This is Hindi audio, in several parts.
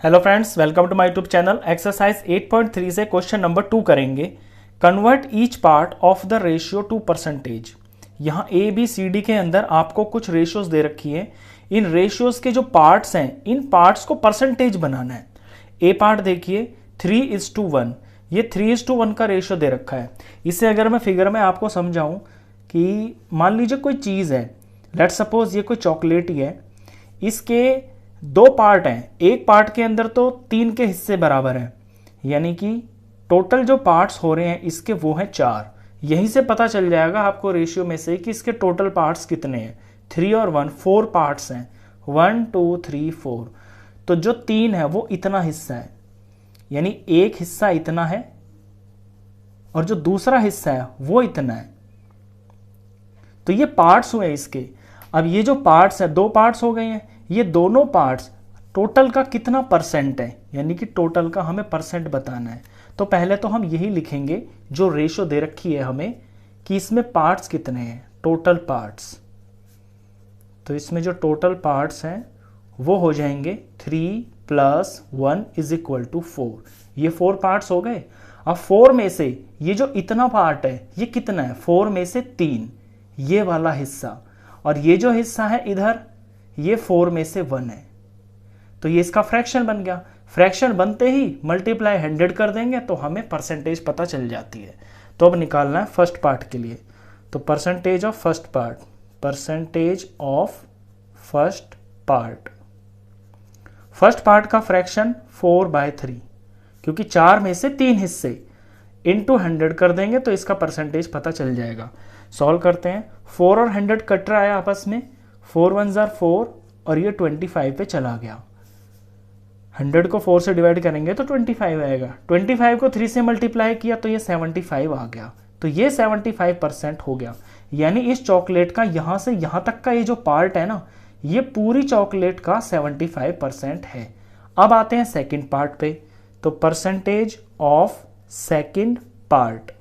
Hello friends, welcome to my YouTube channel. Exercise 8.3 से क्वेश्चन नंबर 2 करेंगे। Convert each part of the ratio to percentage. यहाँ ए बी सी डी के अंदर आपको कुछ रेशियोज दे रखी है। इन रेशियोज के जो पार्ट्स हैं, इन पार्ट्स को परसेंटेज बनाना है। ए पार्ट देखिए 3:1, ये 3:1 का रेशियो दे रखा है। इसे अगर मैं फिगर में आपको समझाऊं कि मान लीजिए कोई चीज़ है, लेट्स सपोज ये कोई चॉकलेट ही है, इसके दो पार्ट हैं। एक पार्ट के अंदर तो 3 के हिस्से बराबर हैं, यानी कि टोटल जो पार्ट्स हो रहे हैं इसके वो हैं 4। यहीं से पता चल जाएगा आपको रेशियो में से कि इसके टोटल पार्ट्स कितने हैं। 3 और 1 4 पार्ट्स हैं, 1 2 3 4। तो जो 3 है वो इतना हिस्सा है, यानी एक हिस्सा इतना है और जो दूसरा हिस्सा है वो इतना है। तो ये पार्ट्स हुए इसके। अब ये जो पार्ट्स है, दो पार्ट्स हो गए हैं, ये दोनों पार्ट्स टोटल का कितना परसेंट है, यानी कि टोटल का हमें परसेंट बताना है। तो पहले तो हम यही लिखेंगे जो रेशियो दे रखी है हमें कि इसमें पार्ट्स कितने हैं, टोटल पार्ट्स। तो इसमें जो टोटल पार्ट्स हैं वो हो जाएंगे 3 + 1 = 4। ये 4 पार्ट्स हो गए। अब 4 में से ये जो इतना पार्ट है ये कितना है, 4 में से 3, ये वाला हिस्सा, और ये जो हिस्सा है इधर ये 4 में से 1 है। तो ये इसका फ्रैक्शन बन गया। फ्रैक्शन बनते ही मल्टीप्लाई 100 कर देंगे तो हमें परसेंटेज पता चल जाती है। तो अब निकालना है फर्स्ट पार्ट के लिए। तो percentage of first part, percentage of first part. First part का फ्रैक्शन 4/3, क्योंकि 4 में से 3 हिस्से, इंटू 100 कर देंगे तो इसका परसेंटेज पता चल जाएगा। सॉल्व करते हैं। 4 और 100 कट रहा है आपस में, 4 1 = 4 और ये 25 पे चला गया। 100 को 4 से डिवाइड करेंगे तो 25 आएगा। 25 को 3 से मल्टीप्लाई किया तो ये 75 आ गया। तो ये 75% हो गया, यानी इस चॉकलेट का यहाँ से यहाँ तक का ये जो पार्ट है ना, ये पूरी चॉकलेट का 75% है। अब आते हैं सेकेंड पार्ट पे। तो percentage of second part.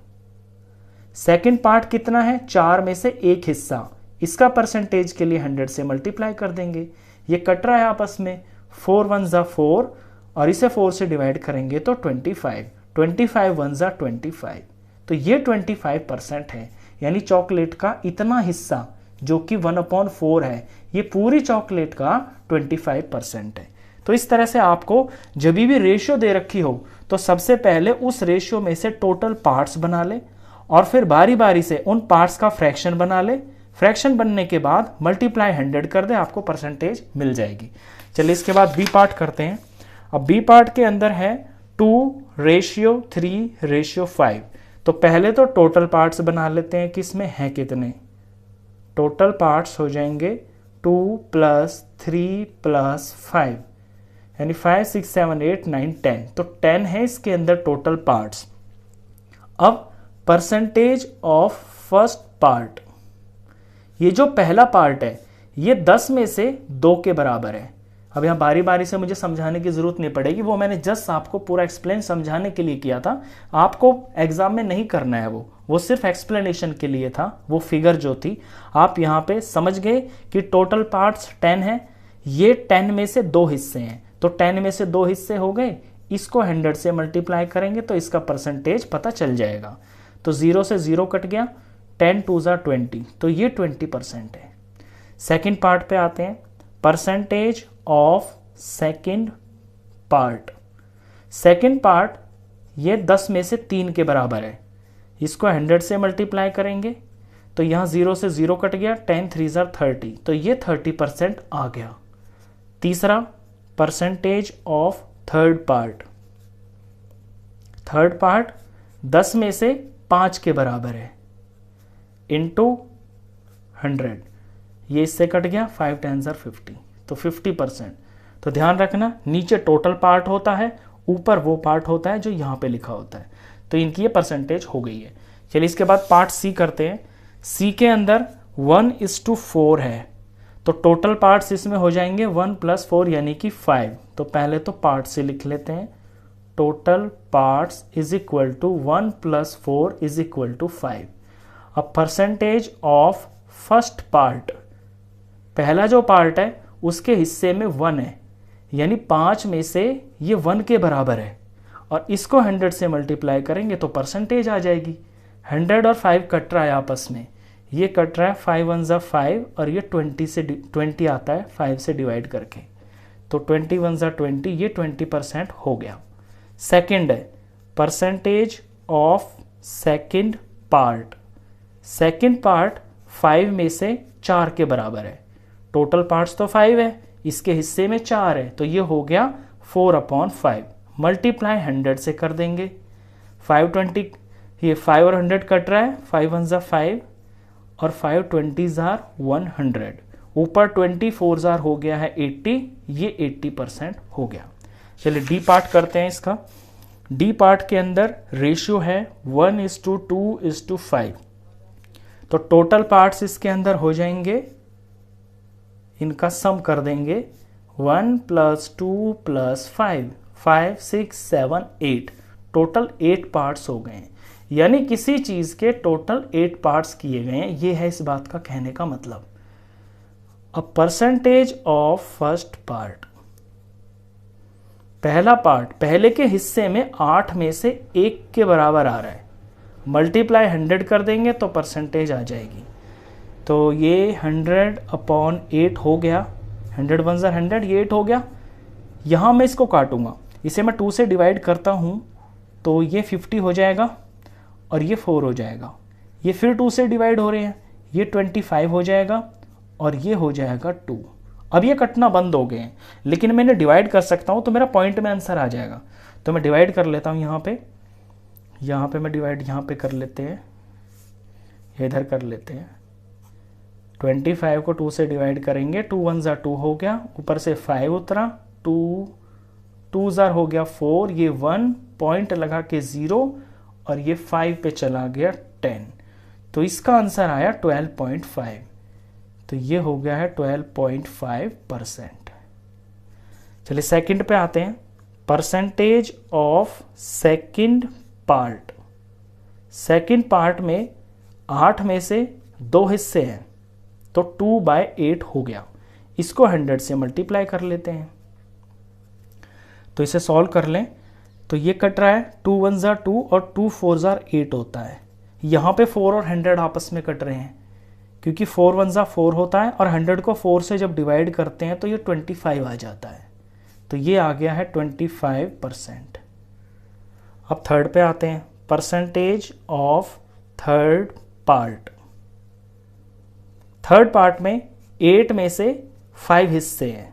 Second part कितना है, 4 में से एक हिस्सा, इसका परसेंटेज के लिए 100 से मल्टीप्लाई कर देंगे। ये कट रहा है आपस में, 4 1 = 4 और इसे 4 से डिवाइड करेंगे तो 25, 25 1 = 25। तो ये 25% है, यानी चॉकलेट का इतना हिस्सा जो कि 1/4 है, ये पूरी चॉकलेट का 25% है। तो इस तरह से आपको जब भी रेशियो दे रखी हो तो सबसे पहले उस रेशियो में से टोटल पार्ट्स बना ले और फिर बारी बारी से उन पार्ट्स का फ्रैक्शन बना ले। फ्रैक्शन बनने के बाद मल्टीप्लाई 100 कर दे, आपको परसेंटेज मिल जाएगी। चलिए इसके बाद बी पार्ट करते हैं। अब बी पार्ट के अंदर है 2:3:5। तो पहले तो टोटल पार्ट्स बना लेते हैं कि इसमें हैं कितने। टोटल पार्ट्स हो जाएंगे 2 + 3 + 5, यानी 5 6 7 8 9 10। तो 10 है इसके अंदर टोटल पार्ट्स। अब परसेंटेज ऑफ फर्स्ट पार्ट, ये जो पहला पार्ट है ये 10 में से 2 के बराबर है। अब यहाँ बारी बारी से मुझे समझाने की जरूरत नहीं पड़ेगी, वो मैंने जस्ट आपको पूरा एक्सप्लेन समझाने के लिए किया था। आपको एग्जाम में नहीं करना है, वो सिर्फ एक्सप्लेनेशन के लिए था। वो फिगर जो थी आप यहाँ पे समझ गए कि टोटल पार्ट्स 10 है, ये 10 में से 2 हिस्से हैं। तो 10 में से 2 हिस्से हो गए, इसको 100 से मल्टीप्लाई करेंगे तो इसका परसेंटेज पता चल जाएगा। तो 0 से 0 कट गया, 10 2 = 20, तो ये 20% है। सेकेंड पार्ट पे आते हैं। Percentage of second part. Second part ये 10 में से 3 के बराबर है, इसको 100 से मल्टीप्लाई करेंगे तो यहाँ 0 से 0 कट गया, 10 3 = 30, तो ये 30% आ गया। तीसरा percentage of third part. Third part 10 में से 5 के बराबर है, इंटू 100, ये इससे कट गया, 5 10 = 50, तो 50%। तो ध्यान रखना, नीचे टोटल पार्ट होता है, ऊपर वो पार्ट होता है जो यहाँ पे लिखा होता है। तो इनकी ये परसेंटेज हो गई है। चलिए इसके बाद पार्ट सी करते हैं। सी के अंदर 1:4 है, तो टोटल पार्ट्स इसमें हो जाएंगे 1 + 4 यानी कि 5। तो पहले तो पार्ट से लिख लेते हैं, टोटल पार्ट्स = 1 + 4 = 5। अब परसेंटेज ऑफ फर्स्ट पार्ट, पहला जो पार्ट है उसके हिस्से में 1 है, यानी 5 में से ये 1 के बराबर है, और इसको 100 से मल्टीप्लाई करेंगे तो परसेंटेज आ जाएगी। 100 और 5 कट रहा है आपस में, ये कट रहा है 5 1 जा 5 और ये 20 आता है 5 से डिवाइड करके, तो 20 1 जा 20, ये 20% हो गया। सेकंड है percentage of second part. Second part 5 में से 4 के बराबर है। टोटल पार्ट्स तो 5 है, इसके हिस्से में 4 है, तो ये हो गया 4/5। मल्टीप्लाई 100 से कर देंगे। 520, ये 5 और 100 कट रहा है, 5 1 जा 5 और 5 20 जार 100, ऊपर 24 जार हो गया है 80, ये 80% हो गया। चलिए डी पार्ट करते हैं इसका। डी पार्ट के अंदर रेशियो है 1:2:5, तो टोटल पार्ट्स इसके अंदर हो जाएंगे, इनका सम कर देंगे 1 + 2 + 5, 5 6 7 8, टोटल 8 पार्ट्स हो गए। यानी किसी चीज के टोटल 8 पार्ट्स किए गए हैं, ये है इस बात का कहने का मतलब। अब परसेंटेज ऑफ फर्स्ट पार्ट, पहला पार्ट पहले के हिस्से में 8 में से 1 के बराबर आ रहा है, मल्टीप्लाई 100 कर देंगे तो परसेंटेज आ जाएगी। तो ये 100/8 हो गया, 100 1 जा 100, ये 8 हो गया। यहाँ मैं इसको काटूंगा, इसे मैं 2 से डिवाइड करता हूँ तो ये 50 हो जाएगा और ये 4 हो जाएगा। ये फिर 2 से डिवाइड हो रहे हैं, ये 25 हो जाएगा और ये हो जाएगा 2। अब ये कटना बंद हो गए हैं, लेकिन मैंने डिवाइड कर सकता हूँ तो मेरा पॉइंट में आंसर आ जाएगा। तो मैं डिवाइड कर लेता हूँ यहाँ पे मैं डिवाइड यहाँ पे कर लेते हैं, इधर कर लेते हैं। 25 को 2 से डिवाइड करेंगे, 2 1 जा 2 हो गया, ऊपर से 5 उतरा, 2 जार हो गया 4, ये 1 पॉइंट लगा के 0 और ये 5 पे चला गया 10, तो इसका आंसर आया 12.5। तो ये हो गया है 12.5%। चलिए सेकंड पे आते हैं। Percentage of second part. Second part में 8 में से 2 हिस्से हैं, तो 2/8 हो गया। इसको 100 से मल्टीप्लाई कर लेते हैं, तो इसे सॉल्व कर लें तो ये कट रहा है 2 1 जा 2 और 2 4 जार 8 होता है। यहाँ पे 4 और 100 आपस में कट रहे हैं, क्योंकि 4 1 जा 4 होता है और 100 को 4 से जब डिवाइड करते हैं तो ये 25 आ जाता है, तो ये आ गया है 25%। अब थर्ड पे आते हैं। Percentage of third part. Third part में 8 में से 5 हिस्से हैं,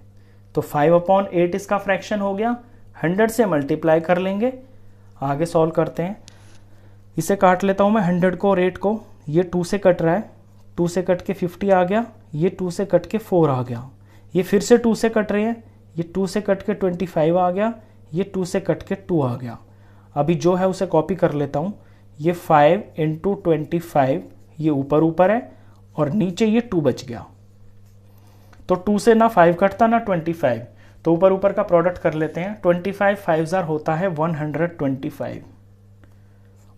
तो 5/8 इसका फ्रैक्शन हो गया। 100 से मल्टीप्लाई कर लेंगे, आगे सॉल्व करते हैं। इसे काट लेता हूं मैं 100 को और 8 को, ये 2 से कट रहा है, 2 से कट के 50 आ गया, ये 2 से कट के 4 आ गया, ये फिर से 2 से कट रहे हैं, ये 2 से कट के 25 आ गया, ये 2 से कट के 2 आ गया। अभी जो है उसे कॉपी कर लेता हूँ, ये 5 × 25, ये ऊपर ऊपर है और नीचे ये 2 बच गया, तो 2 से ना 5 कटता ना 25, तो ऊपर ऊपर का प्रोडक्ट कर लेते हैं। 25 5 जार होता है 125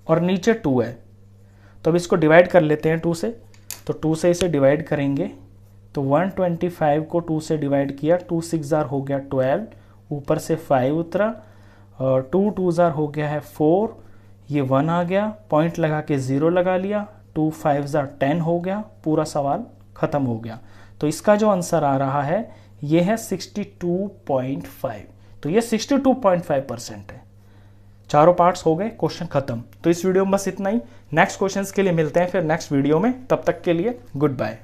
और नीचे 2 है, तो अब इसको डिवाइड कर लेते हैं 2 से, तो 2 से इसे डिवाइड करेंगे तो 125 को 2 से डिवाइड किया, 2 6 जार हो गया 12, ऊपर से 5 उतरा और 2 2 जार हो गया है 4, ये 1 आ गया, पॉइंट लगा के 0 लगा लिया, 2 5 जार 10 हो गया, पूरा सवाल खत्म हो गया। तो इसका जो आंसर आ रहा है ये है 62.5, तो ये 62.5% है। चारों पार्ट्स हो गए, क्वेश्चन खत्म। तो इस वीडियो में बस इतना ही। नेक्स्ट क्वेश्चंस के लिए मिलते हैं फिर नेक्स्ट वीडियो में, तब तक के लिए गुड बाय।